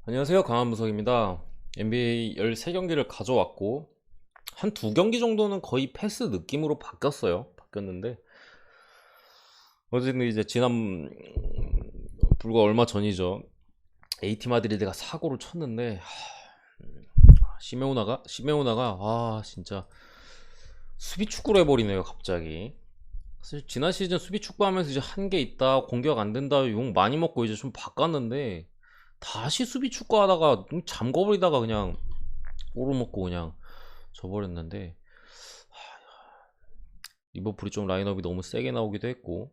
안녕하세요. 강한무석입니다. NBA 13경기를 가져왔고 한 2경기 정도는 거의 패스 느낌으로 바뀌었는데 어제는 이제 지난 불과 얼마 전이죠. AT 마드리드가 사고를 쳤는데 시메오나가 진짜 수비 축구를 해버리네요. 갑자기. 사실 지난 시즌 수비 축구하면서 이제 한계 있다, 공격 안 된다 욕 많이 먹고 이제 좀 바꿨는데 다시 수비 축구하다가 잠궈버리다가 그냥 오르먹고 그냥 져버렸는데, 리버풀이 좀 라인업이 너무 세게 나오기도 했고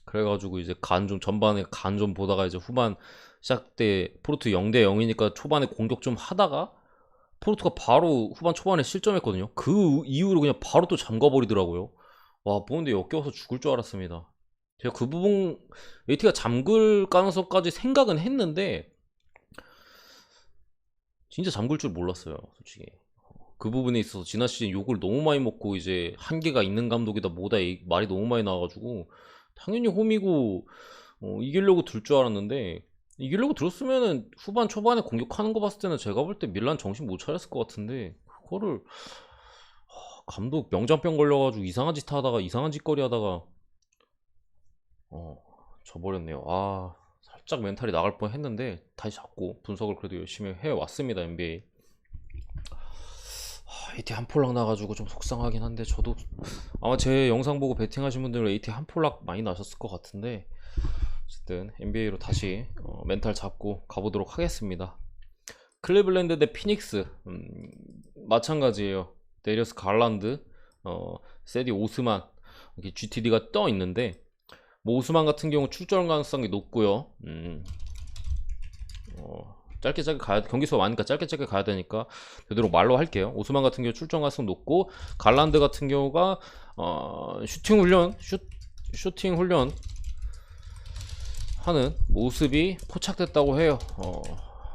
그래가지고 이제 전반에 간 좀 보다가 이제 후반 시작 때 포르투 0대 0이니까 초반에 공격 좀 하다가 포르투가 바로 후반 초반에 실점했거든요. 그 이후로 그냥 바로 또 잠가버리더라고요. 와, 보는데 역겨워서 죽을 줄 알았습니다. 제가 그 부분 AT가 잠글 가능성까지 생각은 했는데 진짜 잠글 줄 몰랐어요, 솔직히. 그 부분에 있어서 지난 시즌 욕을 너무 많이 먹고 이제 한계가 있는 감독이다 뭐다 말이 너무 많이 나와가지고 당연히 홈이고 이기려고 들 줄 알았는데, 이기려고 들었으면은 후반 초반에 공격하는 거 봤을 때는 제가 볼 때 밀란 정신 못 차렸을 것 같은데 그거를 감독 명장병 걸려가지고 이상한 짓 하다가 이상한 짓거리 하다가 져버렸네요. 살짝 멘탈이 나갈 뻔 했는데 다시 잡고 분석을 그래도 열심히 해왔습니다. NBA AT 한 폴락 나가지고 좀 속상하긴 한데, 저도 아마 제 영상 보고 베팅하신 분들은 AT 한 폴락 많이 나셨을 것 같은데 어쨌든 NBA로 다시 멘탈 잡고 가보도록 하겠습니다. 클리블랜드 대 피닉스, 마찬가지예요. 데리어스 갈란드, 세디 오스만, 이렇게 GTD가 떠 있는데 뭐 오스만 같은 경우 출전 가능성이 높고요. 경기 수가 많으니까 짧게 가야 되니까 되도록 말로 할게요. 오스만 같은 경우 출전 가능성 높고, 갈란드 같은 경우가 슈팅 훈련 하는 모습이 포착됐다고 해요.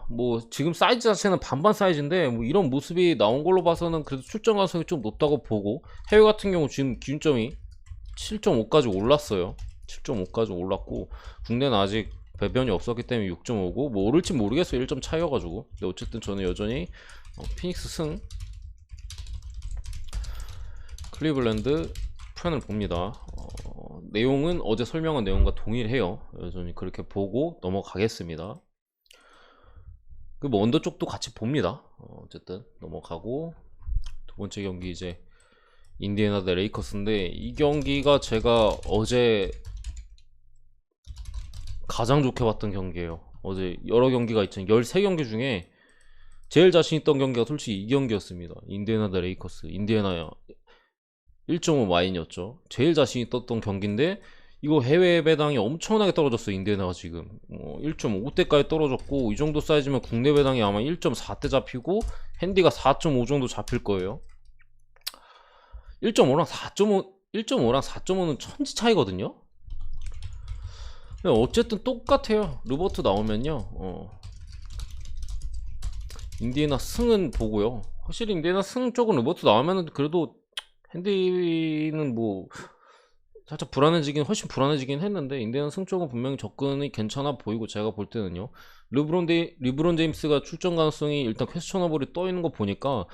뭐 지금 사이즈 자체는 반반 사이즈인데 뭐 이런 모습이 나온 걸로 봐서는 그래도 출전 가능성이 좀 높다고 보고, 해외 같은 경우 지금 기준점이 7.5까지 올랐어요. 7.5까지 올랐고 국내는 아직 배변이 없었기 때문에 6.5고 뭐 오를지 모르겠어요. 1점 차이여가지고. 근데 어쨌든 저는 여전히 피닉스 승, 클리블랜드 편을 봅니다. 내용은 어제 설명한 내용과 동일해요. 여전히 그렇게 보고 넘어가겠습니다. 그 뭐 언더 쪽도 같이 봅니다. 어쨌든 넘어가고, 두 번째 경기 이제 인디애나 대 레이커스인데, 이 경기가 제가 어제 가장 좋게 봤던 경기예요. 어제 여러 경기가 있지만 13경기 중에 제일 자신 있던 경기가 솔직히 이 경기였습니다. 인디애나 대 레이커스. 인디애나 1.5 마인이었죠. 제일 자신 있었던 경기인데 이거 해외 배당이 엄청나게 떨어졌어요. 인디애나가 지금 1.5대까지 떨어졌고, 이 정도 사이즈면 국내 배당이 아마 1.4대 잡히고 핸디가 4.5 정도 잡힐 거예요. 1.5랑 4.5는 천지 차이거든요. 어쨌든 똑같아요. 르버트 나오면요, 인디애나 승은 보고요. 확실히 인디애나 승 쪽은 르버트 나오면은 그래도 핸디는 뭐 살짝 훨씬 불안해지긴 했는데, 인디애나 승 쪽은 분명히 접근이 괜찮아 보이고, 제가 볼 때는요. 리브론 제임스가 출전 가능성이 일단 퀘스천어블이 떠 있는 거 보니까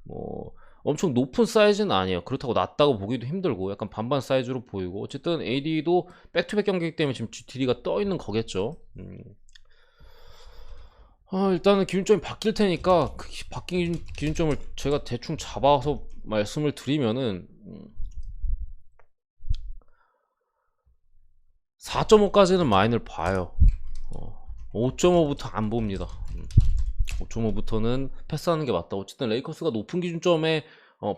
뭐 엄청 높은 사이즈는 아니에요. 그렇다고 낮다고 보기도 힘들고 약간 반반 사이즈로 보이고, 어쨌든 AD도 백투백 경기이기 때문에 지금 GTD가 떠 있는 거겠죠. 일단은 기준점이 바뀔 테니까 그 바뀐 기준점을 제가 대충 잡아서 말씀을 드리면은 4.5까지는 마인을 봐요. 5.5부터 안 봅니다. 5.5부터는 패스하는 게 맞다. 어쨌든 레이커스가 높은 기준점에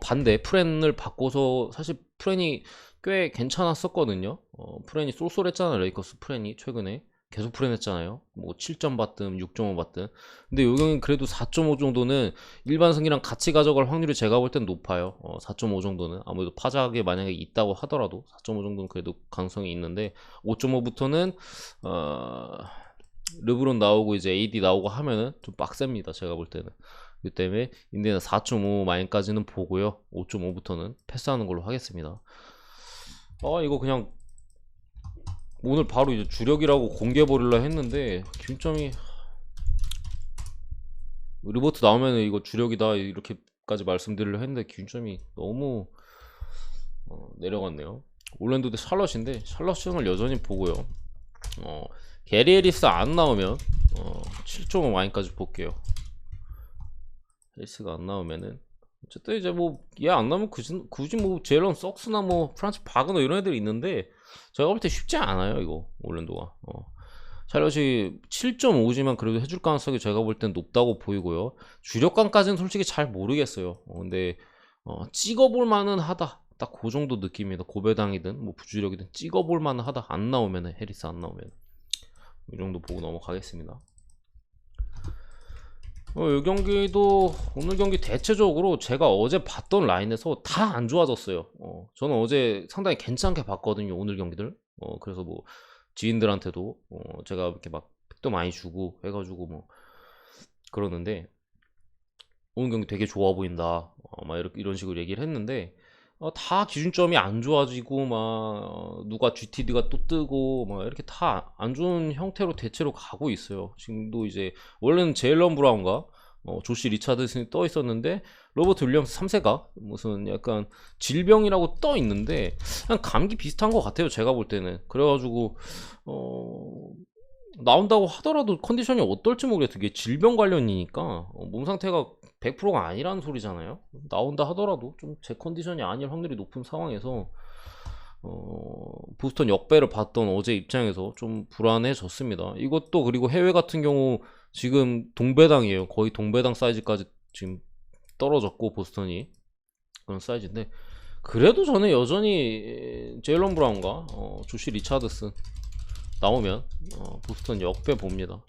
반대 프렌을 바꿔서, 사실 프렌이 꽤 괜찮았었거든요. 프렌이 쏠쏠했잖아요. 레이커스 프렌이 최근에 계속 프렌했잖아요. 뭐 7점 받든 6.5 받든. 근데 요경은 그래도 4.5 정도는 일반 승이랑 같이 가져갈 확률이 제가 볼 땐 높아요. 4.5 정도는 아무래도 파작에 만약에 있다고 하더라도 4.5 정도는 그래도 가능성이 있는데, 5.5부터는 르브론 나오고 이제 AD 나오고 하면은 좀 빡셉니다. 제가 볼 때는. 그 때문에 인디애나 4.5 마인까지는 보고요. 5.5부터는 패스하는 걸로 하겠습니다. 이거 그냥 오늘 바로 이제 주력이라고 공개해버리려 했는데 기준점이 리버트 나오면 이거 주력이다 이렇게까지 말씀드리려 했는데 기준점이 너무 내려갔네요. 올랜도 대 샬럿인데 샬럿을 여전히 보고요. 게리 해리스 안 나오면 7.5 마인까지 볼게요. 해리스가 안 나오면은 어쨌든 이제 뭐 얘 안 나오면 굳이 뭐 제일런 석스나 뭐 프란츠 바그너 이런 애들이 있는데 제가 볼 때 쉽지 않아요 이거 올랜도가. 샬럿이 7.5지만 그래도 해줄 가능성이 제가 볼 땐 높다고 보이고요. 주력관까지는 솔직히 잘 모르겠어요. 근데 찍어볼 만은 하다. 딱 그 정도 느낌입니다. 고배당이든 뭐 부주력이든 찍어볼 만은 하다. 안 나오면은 해리스 안 나오면 이 정도 보고 넘어가겠습니다. 이 경기도 오늘 경기 대체적으로 제가 어제 봤던 라인에서 다 안 좋아졌어요. 저는 어제 상당히 괜찮게 봤거든요. 오늘 경기들. 그래서 뭐 지인들한테도 제가 이렇게 막 팩도 많이 주고 해가지고 뭐 그러는데 오늘 경기 되게 좋아 보인다. 막 이런 식으로 얘기를 했는데 다 기준점이 안 좋아지고 막 누가 GTD가 또 뜨고 막 이렇게 다 안 좋은 형태로 대체로 가고 있어요. 지금도 이제 원래는 제일런 브라운과 조시 리차드슨이 떠 있었는데 로버트 윌리엄스 3세가 무슨 약간 질병이라고 떠 있는데 그냥 감기 비슷한 것 같아요. 제가 볼 때는. 그래가지고 나온다고 하더라도 컨디션이 어떨지 모르겠어요. 이게 질병 관련이니까 몸 상태가 100%가 아니라는 소리잖아요. 나온다 하더라도 좀 제 컨디션이 아닐 확률이 높은 상황에서 보스턴 역배를 봤던 어제 입장에서 좀 불안해졌습니다. 이것도 그리고 해외 같은 경우 지금 동배당이에요. 거의 동배당 사이즈까지 지금 떨어졌고 보스턴이 그런 사이즈인데 그래도 저는 여전히 제일런 브라운과 조시 리차드슨 나오면 보스턴 역배 봅니다.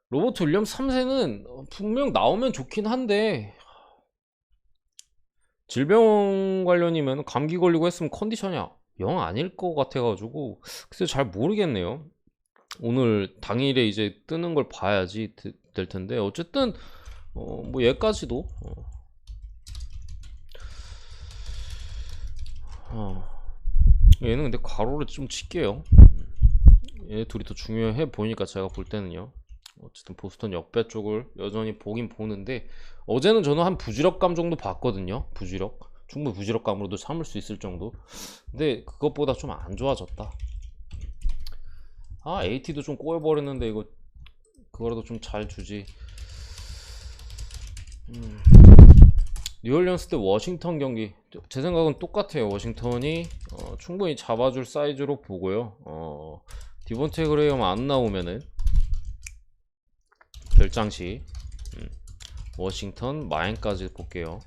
로버트 윌리엄스 3세는 분명 나오면 좋긴 한데 질병 관련이면 감기 걸리고 했으면 컨디션이 영 아닐 것 같아가지고 글쎄 잘 모르겠네요. 오늘 당일에 이제 뜨는 걸 봐야지 될 텐데 어쨌든 뭐 얘까지도 얘는 근데 가로를 좀 칠게요. 얘 둘이 더 중요해 보이니까 제가 볼 때는요. 어쨌든 보스턴 역배 쪽을 여전히 보긴 보는데 어제는 저는 한 부지력감 정도 봤거든요. 부지력 충분히 부지력감으로도 참을 수 있을 정도. 근데 그것보다 좀 안 좋아졌다. AT도 좀 꼬여버렸는데 이거 그거라도 좀 잘 주지. 뉴올리언스 대 워싱턴 경기 제 생각은 똑같아요. 워싱턴이 충분히 잡아줄 사이즈로 보고요. 디본테 그레이엄 안 나오면은 별장시 워싱턴 마인까지 볼게요.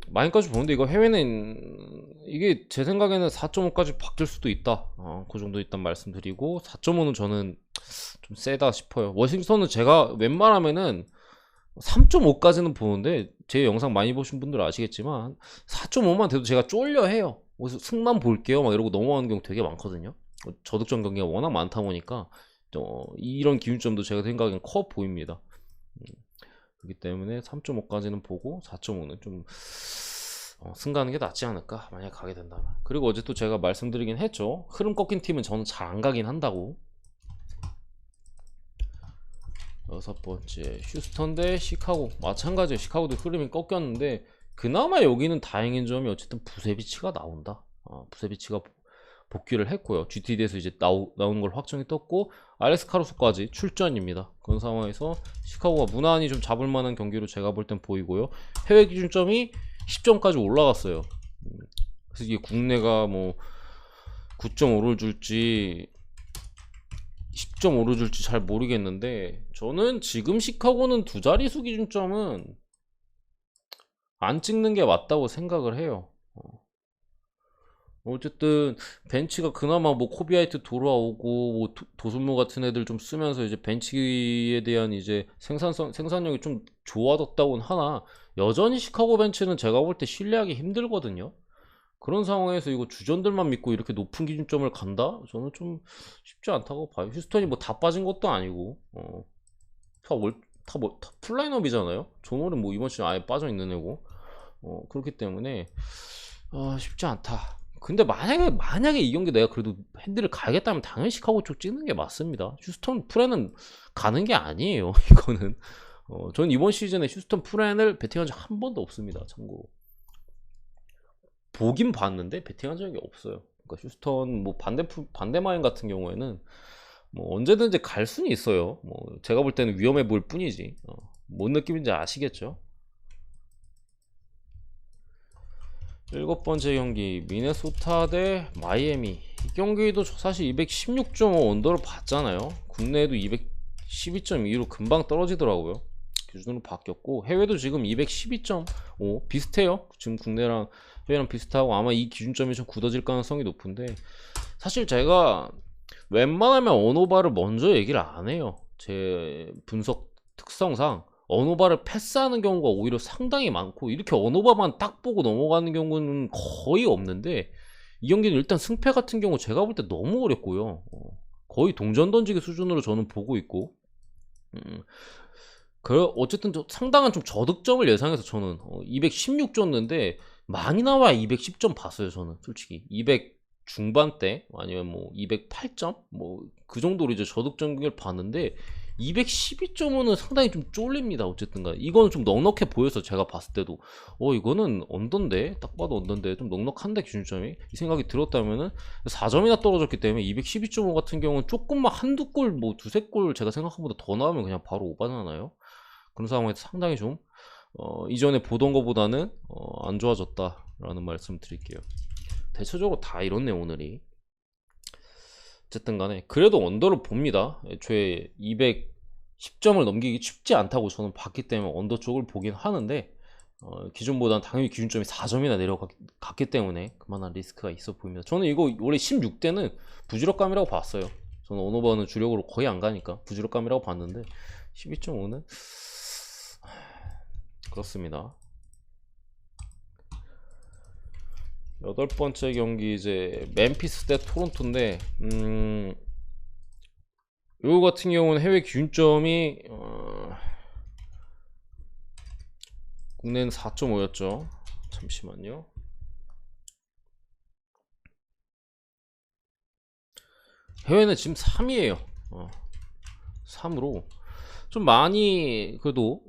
마인까지 보는데 이거 해외는 이게 제 생각에는 4.5까지 바뀔 수도 있다. 그 정도 일단 말씀드리고 4.5는 저는 좀 세다 싶어요. 워싱턴은 제가 웬만하면은 3.5까지는 보는데 제 영상 많이 보신 분들 아시겠지만 4.5만 돼도 제가 쫄려 해요. 그래서 승만 볼게요 막 이러고 넘어가는 경우 되게 많거든요. 저득점 경기가 워낙 많다 보니까 이런 기준점도 제가 생각엔 커 보입니다. 그렇기 때문에 3.5까지는 보고 4.5는 좀 승가하는 게 낫지 않을까 만약에 가게 된다면. 그리고 어제 또 제가 말씀드리긴 했죠. 흐름 꺾인 팀은 저는 잘 안 가긴 한다고. 6번째 휴스턴 대 시카고 마찬가지예요. 시카고도 흐름이 꺾였는데 그나마 여기는 다행인 점이 어쨌든 부세비치가 나온다. 부세비치가 복귀를 했고요. GTD에서 이제 나오는 걸 확정이 떴고 알렉스 카루소까지 출전입니다. 그런 상황에서 시카고가 무난히 좀 잡을 만한 경기로 제가 볼 땐 보이고요. 해외 기준점이 10점까지 올라갔어요. 그래서 이게 국내가 뭐 9.5를 줄지 10.5를 줄지 잘 모르겠는데 저는 지금 시카고는 두 자릿수 기준점은 안 찍는 게 맞다고 생각을 해요. 어쨌든 벤치가 그나마 뭐 코비아이트 돌아오고 뭐 도순무 같은 애들 좀 쓰면서 이제 벤치에 대한 이제 생산력이 좀 좋아졌다고는 하나 여전히 시카고 벤치는 제가 볼 때 신뢰하기 힘들거든요. 그런 상황에서 이거 주전들만 믿고 이렇게 높은 기준점을 간다? 저는 좀 쉽지 않다고 봐요. 휴스턴이 뭐 다 빠진 것도 아니고 다 풀라인업이잖아요. 존월은 뭐 이번 시즌 아예 빠져 있는 애고 그렇기 때문에 쉽지 않다. 근데 만약에 이 경기 내가 그래도 핸디를 가야겠다면 당연히 시카고 쪽 찍는 게 맞습니다. 휴스턴 프렌은 가는 게 아니에요. 이거는 전 이번 시즌에 휴스턴 프렌을 베팅한 적 한 번도 없습니다. 참고로 보긴 봤는데 베팅한 적이 없어요. 그러니까 휴스턴 뭐 반대마인 같은 경우에는 뭐 언제든지 갈 수는 있어요. 뭐 제가 볼 때는 위험해 보일 뿐이지. 뭔 느낌인지 아시겠죠? 일곱 번째 경기 미네소타 대 마이애미. 이 경기도 사실 216.5 언더를 봤잖아요. 국내에도 212.2로 금방 떨어지더라고요. 기준으로 바뀌었고 해외도 지금 212.5 비슷해요. 지금 국내랑 해외랑 비슷하고 아마 이 기준점이 좀 굳어질 가능성이 높은데 사실 제가 웬만하면 언오바를 먼저 얘기를 안 해요. 제 분석 특성상 언오바를 패스하는 경우가 오히려 상당히 많고 이렇게 언오바만 딱 보고 넘어가는 경우는 거의 없는데 이 경기는 일단 승패 같은 경우 제가 볼 때 너무 어렵고요. 거의 동전 던지기 수준으로 저는 보고 있고 어쨌든 상당한 좀 저득점을 예상해서 저는 216 줬는데 많이 나와야 210점 봤어요. 저는 솔직히 200 중반대 아니면 뭐 208점 뭐 그 정도로 이제 저득점을 봤는데 212.5는 상당히 좀 쫄립니다. 어쨌든 간에 이거는 좀 넉넉해 보여서 제가 봤을 때도 이거는 언더인데 딱 봐도 언더인데 좀 넉넉한데 기준점이 이 생각이 들었다면은 4점이나 떨어졌기 때문에 212.5 같은 경우는 조금만 한두 골 뭐 두세 골 제가 생각한 보다 더 나오면 그냥 바로 오바잖아요. 그런 상황에서 상당히 좀 이전에 보던 것보다는 안 좋아졌다라는 말씀 드릴게요. 대체적으로 다 이렇네 오늘이. 어쨌든 간에 그래도 언더를 봅니다. 애초에 210점을 넘기기 쉽지 않다고 저는 봤기 때문에 언더 쪽을 보긴 하는데 기존보다는 당연히 기준점이 4점이나 내려갔기 때문에 그만한 리스크가 있어 보입니다. 저는 이거 원래 16대는 부지럭감이라고 봤어요. 저는 언어버는 주력으로 거의 안 가니까 부지럭감이라고 봤는데 12.5는 그렇습니다. 여덟 번째 경기 이제 멤피스 대 토론토인데 요거 같은 경우는 해외 기준점이 국내는 4.5였죠. 잠시만요. 해외는 지금 3이에요. 3으로 좀 많이 그래도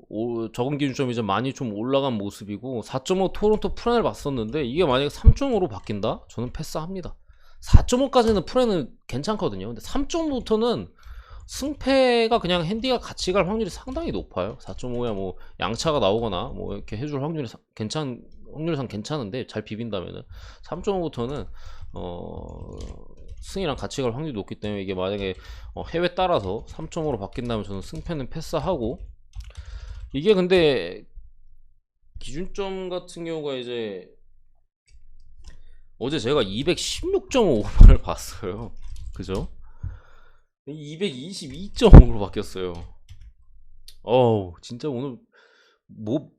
적은 기준점이 좀 많이 좀 올라간 모습이고 4.5 토론토 프렌을 봤었는데 이게 만약에 3.5로 바뀐다? 저는 패스합니다. 4.5까지는 프렌은 괜찮거든요. 근데 3.5부터는 승패가 그냥 핸디가 같이 갈 확률이 상당히 높아요. 4.5야 뭐 양차가 나오거나 뭐 이렇게 해줄 확률상 괜찮은데 잘 비빈다면은 3.5부터는 승이랑 같이 갈 확률이 높기 때문에 이게 만약에 해외 따라서 3.5로 바뀐다면 저는 승패는 패스하고 이게 근데 기준점 같은 경우가 이제 어제 제가 216.5를 봤어요. 그죠? 222.5로 바뀌었어요. 진짜 오늘 뭐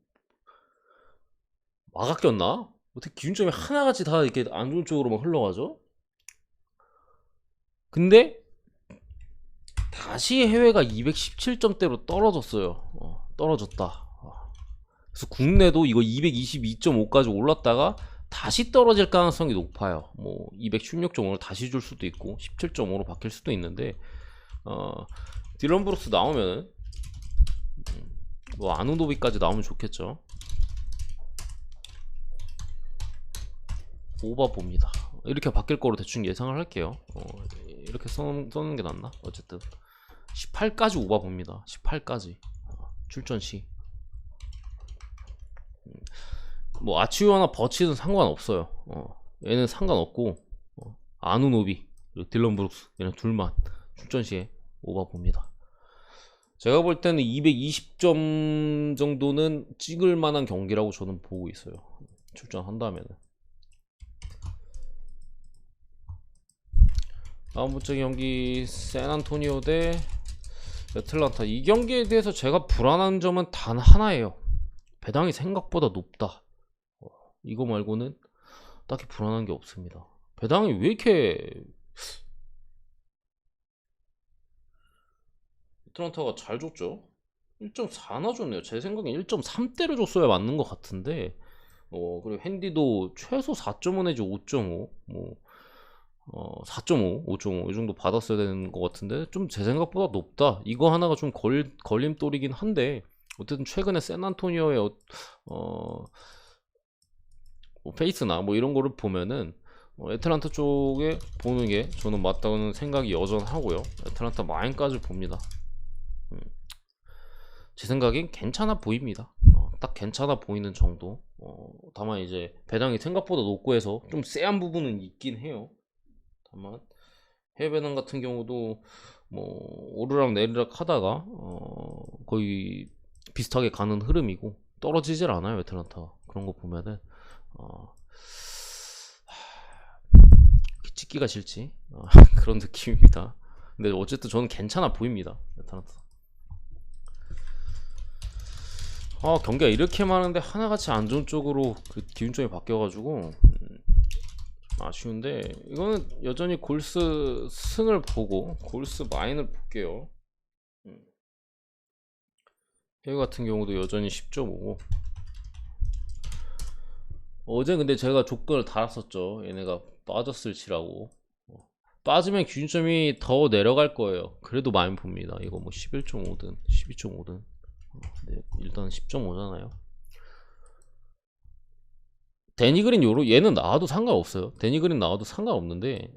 막았겼나? 어떻게 기준점이 하나같이 다 이렇게 안 좋은 쪽으로만 흘러가죠? 근데 다시 해외가 217점대로 떨어졌어요. 떨어졌다. 그래서 국내도 이거 222.5까지 올랐다가 다시 떨어질 가능성이 높아요. 뭐 216.5를 다시 줄 수도 있고 17.5로 바뀔 수도 있는데 딜런 브룩스 나오면은 뭐 아누노비까지 나오면 좋겠죠. 오바 봅니다. 이렇게 바뀔 거로 대충 예상을 할게요. 이렇게 써는 게 낫나? 어쨌든 18까지 오바 봅니다. 18까지 출전 시. 뭐 아치우나 버치는 상관없어요. 얘는 상관없고 아누노비 그리고 딜런 브룩스 얘는 둘만 출전 시에 오바 봅니다. 제가 볼 때는 220점 정도는 찍을 만한 경기라고 저는 보고 있어요. 출전한다면은. 다음 번째 경기 샌안토니오 대 애틀란타. 이 경기에 대해서 제가 불안한 점은 단 하나예요. 배당이 생각보다 높다. 이거 말고는 딱히 불안한 게 없습니다. 배당이 왜 이렇게 애틀란타가 잘 줬죠? 1.4나 줬네요. 제 생각엔 1.3대를 줬어야 맞는 것 같은데 그리고 핸디도 최소 4.5 내지 5.5, 4.5, 5.5 이 정도 받았어야 되는 것 같은데 좀 제 생각보다 높다. 이거 하나가 좀 걸림돌이긴 한데 어쨌든 최근에 샌안토니오의 뭐 페이스나 뭐 이런 거를 보면은 애틀란타 쪽에 보는 게 저는 맞다는 생각이 여전하고요. 애틀란타 마인까지 봅니다. 제 생각엔 괜찮아 보입니다. 딱 괜찮아 보이는 정도. 다만 이제 배당이 생각보다 높고 해서 좀 쎄한 부분은 있긴 해요. 다만 해외 배당 같은 경우도 뭐 오르락 내리락 하다가 거의 비슷하게 가는 흐름이고 떨어지질 않아요. 애틀란타 그런 거 보면은 찍기가 싫지 그런 느낌입니다. 근데 어쨌든 저는 괜찮아 보입니다. 애틀란타. 경기가 이렇게 많은데 하나같이 안 좋은 쪽으로 그 기운점이 바뀌어가지고 아쉬운데 이거는 여전히 골스 승을 보고 골스 마인을 볼게요. 해외 같은 경우도 여전히 10.5고 어제 근데 제가 조건을 달았었죠. 얘네가 빠졌을지라고. 빠지면 기준점이 더 내려갈 거예요. 그래도 많이 봅니다. 이거 뭐 11.5든 12.5든 네, 일단 10.5잖아요. 데니그린 요로 얘는 나와도 상관없어요. 데니그린 나와도 상관없는데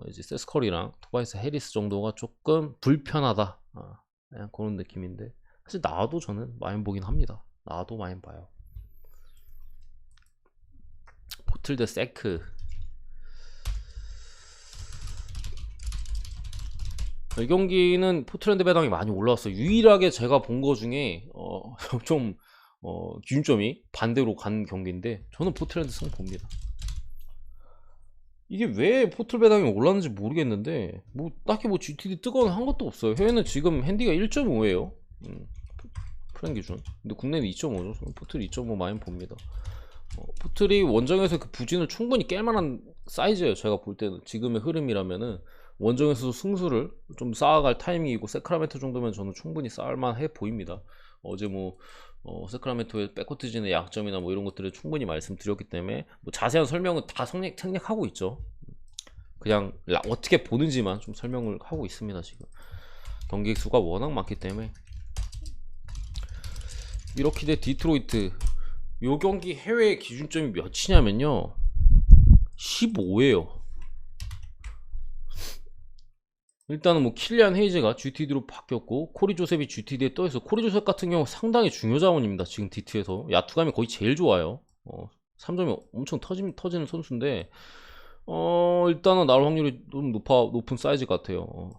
이제 세스컬이랑 토바이스 해리스 정도가 조금 불편하다. 그냥 그런 느낌인데 사실 나와도 저는 많이 보긴 합니다. 나와도 많이 봐요. 포틀 대 세크 이 경기는 포틀랜드 배당이 많이 올라왔어요. 유일하게 제가 본 거 중에 좀 기준점이 반대로 간 경기인데 저는 포틀랜드 승 봅니다. 이게 왜 포틀 배당이 올랐는지 모르겠는데 뭐 딱히 뭐 GTD 뜨거운 한 것도 없어요. 해외는 지금 핸디가 1.5예요. 프랭 기준. 근데 국내는 2.5죠. 저는 포틀 2.5 많이 봅니다. 포틀이 원정에서 그 부진을 충분히 깰 만한 사이즈예요. 제가 볼 때는 지금의 흐름이라면은 원정에서도 승수를 좀 쌓아갈 타이밍이고 세크라멘토 정도면 저는 충분히 쌓을만해 보입니다. 어제 뭐 세크라멘토의 백코트진의 약점이나 뭐 이런 것들을 충분히 말씀드렸기 때문에 뭐 자세한 설명은 다 생략하고 있죠. 그냥 어떻게 보는지만 좀 설명을 하고 있습니다. 지금 경기 수가 워낙 많기 때문에 이렇게 돼 디트로이트 요 경기 해외 기준점이 몇이냐면요 15예요. 일단은 뭐 킬리안 헤이즈가 GTD로 바뀌었고 코리 조셉이 GTD에 떠있어. 코리 조셉 같은 경우 상당히 중요 자원입니다. 지금 D2에서 야투감이 거의 제일 좋아요. 3점이 엄청 터지는 선수인데 일단은 나올 확률이 좀 높은 사이즈 같아요.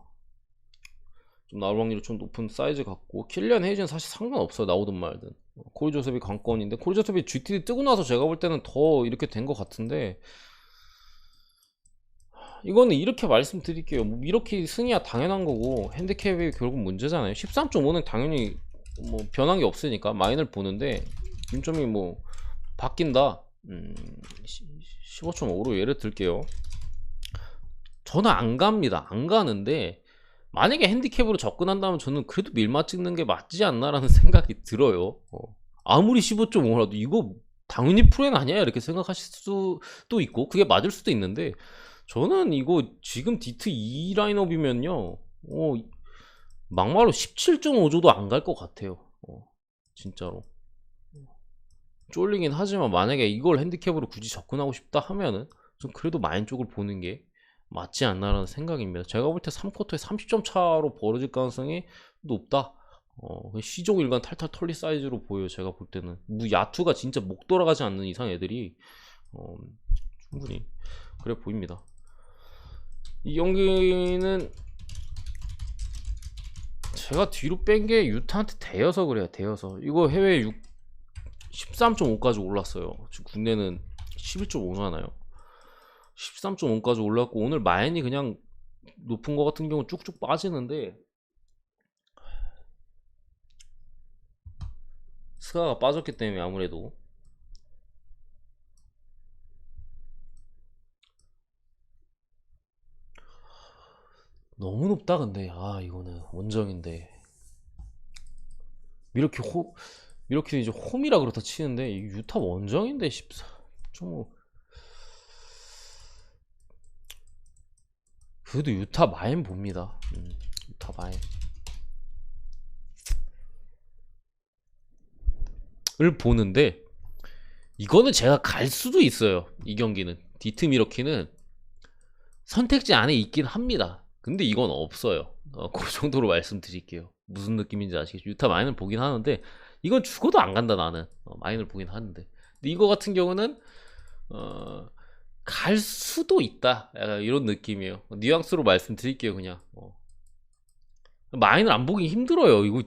좀 나올 확률이 좀 높은 사이즈 같고 킬리안 헤이즈는 사실 상관없어요. 나오든 말든. 코리 조셉이 관건인데 코리 조셉이 GTD 뜨고 나서 제가 볼 때는 더 이렇게 된 것 같은데 이거는 이렇게 말씀드릴게요. 뭐 이렇게 승이야 당연한 거고 핸디캡이 결국 문제잖아요. 13.5는 당연히 뭐 변한 게 없으니까 마인을 보는데 균점이 뭐 바뀐다. 15.5로 예를 들게요. 저는 안 갑니다. 안 가는데 만약에 핸디캡으로 접근한다면 저는 그래도 밀마 찍는 게 맞지 않나라는 생각이 들어요. 아무리 15.5라도 이거 당연히 프렌 아니야 이렇게 생각하실 수도 있고 그게 맞을 수도 있는데 저는 이거 지금 디트 2 라인업이면요 막말로 17.5조도 안 갈 것 같아요. 진짜로 쫄리긴 하지만 만약에 이걸 핸디캡으로 굳이 접근하고 싶다 하면은 좀 그래도 마인 쪽을 보는 게 맞지 않나라는 생각입니다. 제가 볼 때 3쿼터에 30점 차로 벌어질 가능성이 높다. 시종 일관 탈탈 털리 사이즈로 보여요. 제가 볼 때는 뭐 야투가 진짜 목 돌아가지 않는 이상 애들이 충분히 그래 보입니다. 이 경기는 제가 뒤로 뺀 게 유타한테 대여서 그래요. 대여서 이거 해외 13.5까지 올랐어요. 지금 국내는 11.5잖아요. 13.5까지 올랐고 오늘 마인이 그냥 높은 거 같은 경우 쭉쭉 빠지는데 스가가 빠졌기 때문에 아무래도 너무 높다. 근데 이거는 원정인데 이렇게 이제 홈이라 그렇다 치는데 이 유타 원정인데 14 좀 그래도 유타 마인 봅니다. 유타 마인 을 보는데 이거는 제가 갈 수도 있어요. 이 경기는 디트 미러키는 선택지 안에 있긴 합니다. 근데 이건 없어요. 그 정도로 말씀드릴게요. 무슨 느낌인지 아시겠죠? 유타 마인을 보긴 하는데 이건 죽어도 안 간다 나는. 마인을 보긴 하는데 근데 이거 같은 경우는 갈 수도 있다. 약간 이런 느낌이에요. 뉘앙스로 말씀드릴게요 그냥. 마인을 안 보기 힘들어요. 이거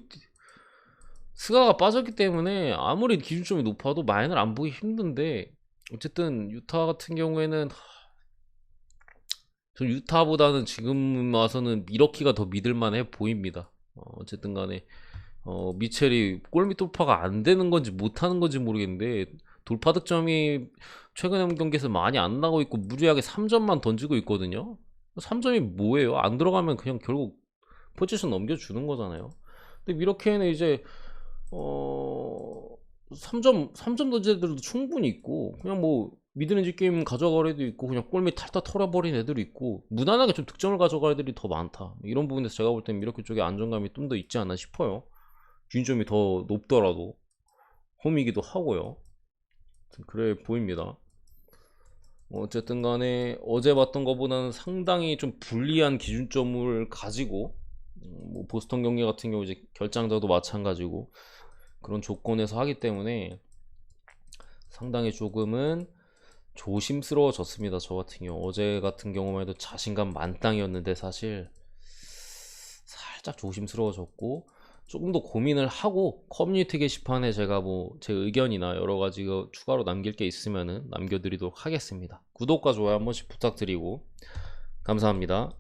스가가 빠졌기 때문에 아무리 기준점이 높아도 마인을 안 보기 힘든데 어쨌든 유타 같은 경우에는 전 유타보다는 지금 와서는 미러키가 더 믿을만해 보입니다. 어쨌든 간에 미첼이 골밑 돌파가 안 되는 건지 못하는 건지 모르겠는데 돌파 득점이 최근 경기에서 많이 안 나고 있고 무리하게 3점만 던지고 있거든요. 3점이 뭐예요? 안 들어가면 그냥 결국 포지션 넘겨주는 거잖아요. 근데 미러키는 이제 3점 던질 애들도 충분히 있고 그냥 뭐 미드레인지 게임 가져갈 애도 있고 그냥 골밑 탈탈 털어버린 애들이 있고 무난하게 좀 득점을 가져갈 애들이 더 많다. 이런 부분에서 제가 볼 때는 미러키 쪽에 안정감이 좀 더 있지 않나 싶어요. 균점이 더 높더라도 홈이기도 하고요. 그래 보입니다. 어쨌든 간에 어제 봤던 것보다는 상당히 좀 불리한 기준점을 가지고 뭐 보스턴 경기 같은 경우 이제 결장자도 마찬가지고 그런 조건에서 하기 때문에 상당히 조금은 조심스러워졌습니다. 저 같은 경우 어제 같은 경우만 해도 자신감 만땅이었는데 사실 살짝 조심스러워졌고 조금 더 고민을 하고 커뮤니티 게시판에 제가 뭐 제 의견이나 여러 가지 추가로 남길 게 있으면은 남겨드리도록 하겠습니다. 구독과 좋아요 한 번씩 부탁드리고 감사합니다.